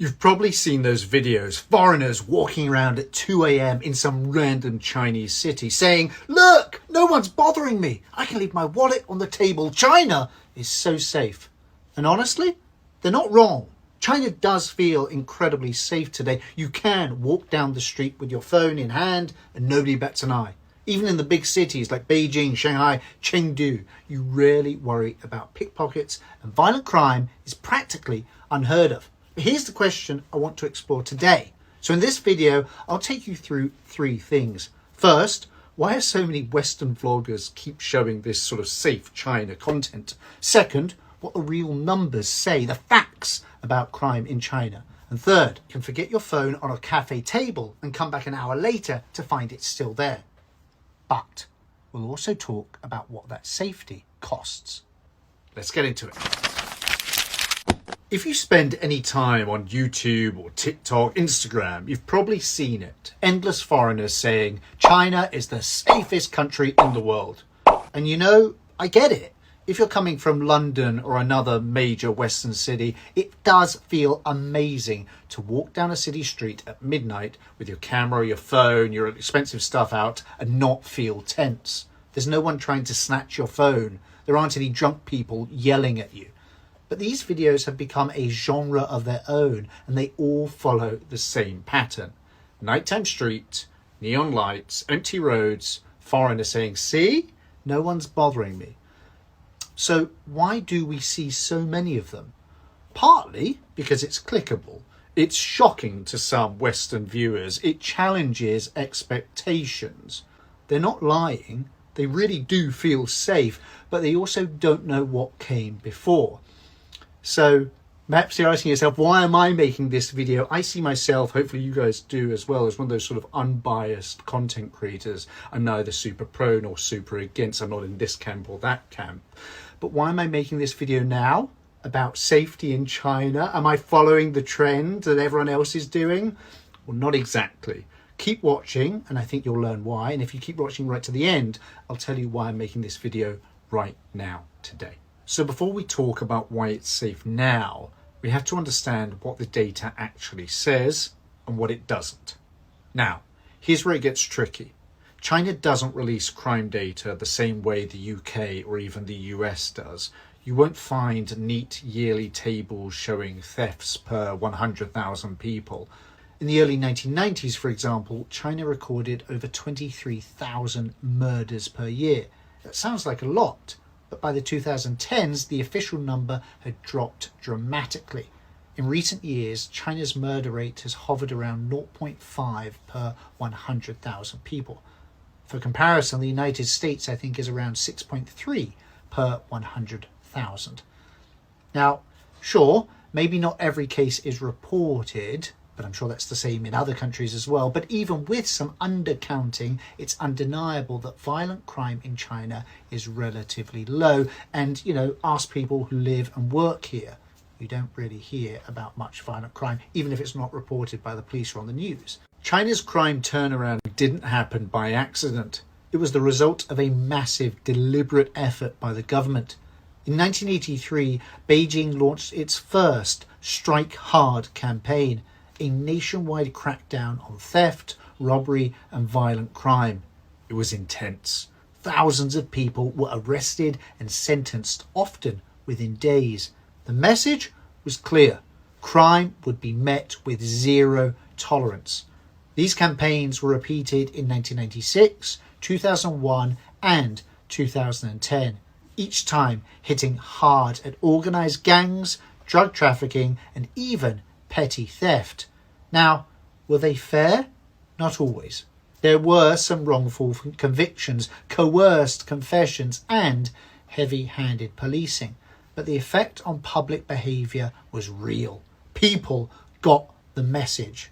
You've probably seen those videos, foreigners walking around at 2 a.m. in some random Chinese city saying, "Look, no one's bothering me. I can leave my wallet on the table. China is so safe." And honestly, they're not wrong. China does feel incredibly safe today. You can walk down the street with your phone in hand and nobody bats an eye. Even in the big cities like Beijing, Shanghai, Chengdu, you rarely worry about pickpockets, and violent crime is practically unheard of. But here's the question I want to explore today. So in this video, I'll take you through three things. First, why are so many Western vloggers keep showing this sort of safe China content? Second, what the real numbers say, the facts about crime in China. And third, you can forget your phone on a cafe table and come back an hour later to find it still there. But we'll also talk about what that safety costs. Let's get into it. If you spend any time on YouTube or TikTok, Instagram, you've probably seen it. Endless foreigners saying China is the safest country in the world. And you know, I get it. If you're coming from London or another major Western city, it does feel amazing to walk down a city street at midnight with your camera, your phone, your expensive stuff out and not feel tense. There's no one trying to snatch your phone. There aren't any drunk people yelling at you. But these videos have become a genre of their own, and they all follow the same pattern. Nighttime street, neon lights, empty roads, foreigners saying, "See, no one's bothering me." So why do we see so many of them? Partly because it's clickable. It's shocking to some Western viewers. It challenges expectations. They're not lying. They really do feel safe, but they also don't know what came before. So perhaps you're asking yourself, why am I making this video? I see myself, hopefully you guys do as well, as one of those sort of unbiased content creators. I'm neither super pro nor super against. I'm not in this camp or that camp. But why am I making this video now about safety in China? Am I following the trend that everyone else is doing? Well, not exactly. Keep watching and I think you'll learn why. And if you keep watching right to the end, I'll tell you why I'm making this video right now, today. So before we talk about why it's safe now, we have to understand what the data actually says and what it doesn't. Now, here's where it gets tricky. China doesn't release crime data the same way the UK or even the US does. You won't find neat yearly tables showing thefts per 100,000 people. In the early 1990s, for example, China recorded over 23,000 murders per year. That sounds like a lot. But by the 2010s, the official number had dropped dramatically. In recent years, China's murder rate has hovered around 0.5 per 100,000 people. For comparison, the United States, I think, is around 6.3 per 100,000. Now, sure, maybe not every case is reported, but I'm sure that's the same in other countries as well. But even with some undercounting, it's undeniable that violent crime in China is relatively low. And, you know, ask people who live and work here. You don't really hear about much violent crime, even if it's not reported by the police or on the news. China's crime turnaround didn't happen by accident. It was the result of a massive, deliberate effort by the government. In 1983, Beijing launched its first Strike Hard campaign, a nationwide crackdown on theft, robbery and violent crime. It was intense. Thousands of people were arrested and sentenced, often within days. The message was clear. Crime would be met with zero tolerance. These campaigns were repeated in 1996, 2001 and 2010, each time hitting hard at organised gangs, drug trafficking and even petty theft. Now, were they fair? Not always. There were some wrongful convictions, coerced confessions and heavy-handed policing. But the effect on public behaviour was real. People got the message.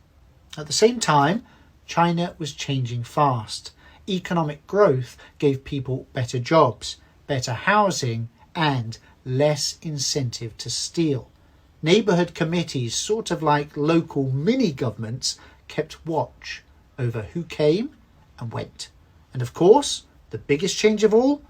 At the same time, China was changing fast. Economic growth gave people better jobs, better housing and less incentive to steal. Neighbourhood committees, sort of like local mini-governments, kept watch over who came and went. And of course, the biggest change of all,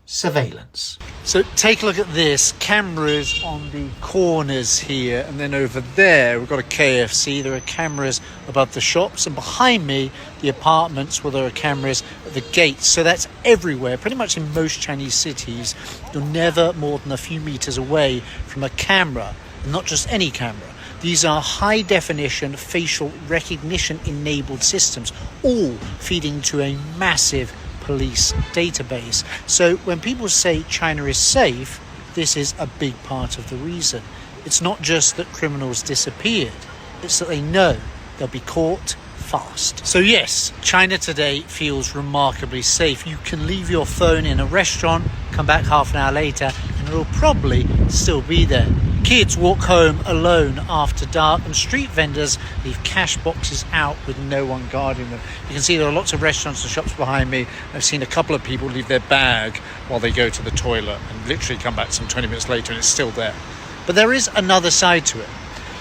surveillance. So take a look at this. Cameras on the corners here, and then over there we've got a KFC. There are cameras above the shops, and behind me the apartments where there are cameras at the gates. So that's everywhere. Pretty much in most Chinese cities, you're never more than a few meters away from a camera, and not just any camera. These are high definition facial recognition enabled systems, all feeding to a massive police database. So when people say China is safe, this is a big part of the reason. It's not just that criminals disappeared, it's that they know they'll be caught fast. So yes, China today feels remarkably safe. You can leave your phone in a restaurant, come back half an hour later, and it'll probably still be there. Kids walk home alone after dark, and street vendors leave cash boxes out with no one guarding them. You can see there are lots of restaurants and shops behind me. I've seen a couple of people leave their bag while they go to the toilet and literally come back some 20 minutes later and it's still there. But there is another side to it.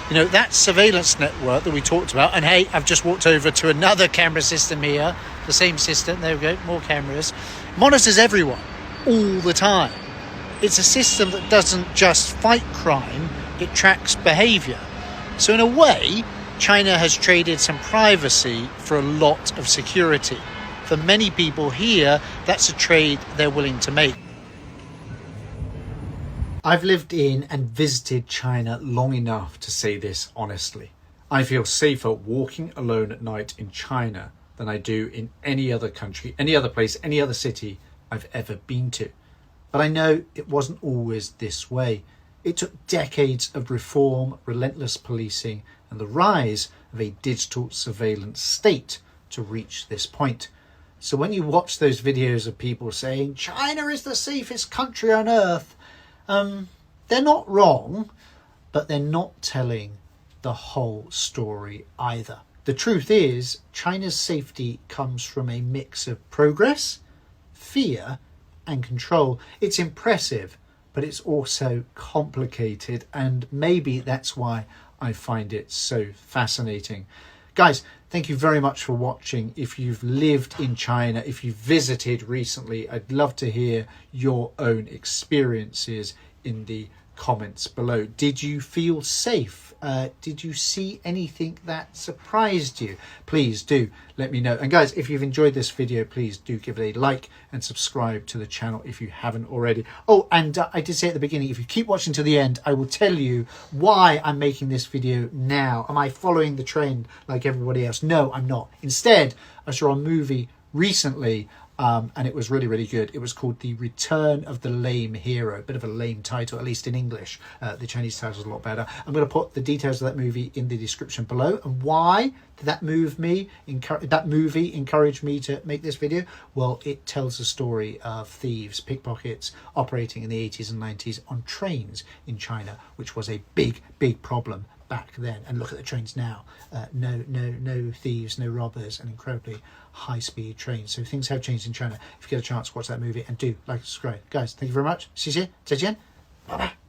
You know, that surveillance network that we talked about, and hey, I've just walked over to another camera system here, the same system, there we go, more cameras, monitors everyone all the time. It's a system that doesn't just fight crime, it tracks behaviour. So in a way, China has traded some privacy for a lot of security. For many people here, that's a trade they're willing to make. I've lived in and visited China long enough to say this honestly. I feel safer walking alone at night in China than I do in any other country, any other place, any other city I've ever been to. But I know it wasn't always this way. It took decades of reform, relentless policing, and the rise of a digital surveillance state to reach this point. So when you watch those videos of people saying China is the safest country on earth, they're not wrong, but they're not telling the whole story either. The truth is, China's safety comes from a mix of progress, fear, and control. It's impressive, but it's also complicated, and maybe that's why I find it so fascinating. Guys, thank you very much for watching. If you've lived in China, if you've visited recently, I'd love to hear your own experiences in the comments below. Did you feel safe? Did you see anything that surprised you? Please do let me know. And guys, if you've enjoyed this video, please do give it a like and subscribe to the channel if you haven't already. Oh, and I did say at the beginning, if you keep watching to the end, I will tell you why I'm making this video now. Am I following the trend like everybody else? No, I'm not. Instead, I saw a movie recently and it was really, really good. It was called The Return of the Lame Hero. Bit of a lame title, at least in English. The Chinese title is a lot better. I'm going to put the details of that movie in the description below. And why did that movie encourage me to make this video? Well, it tells the story of thieves, pickpockets operating in the 80s and 90s on trains in China, which was a big, big problem back then. And look at the trains now. No thieves, no robbers, and incredibly high-speed trains. So things have changed in China. If you get a chance, watch that movie and do like and subscribe. Guys, thank you very much. See you soon. 再见. Bye bye.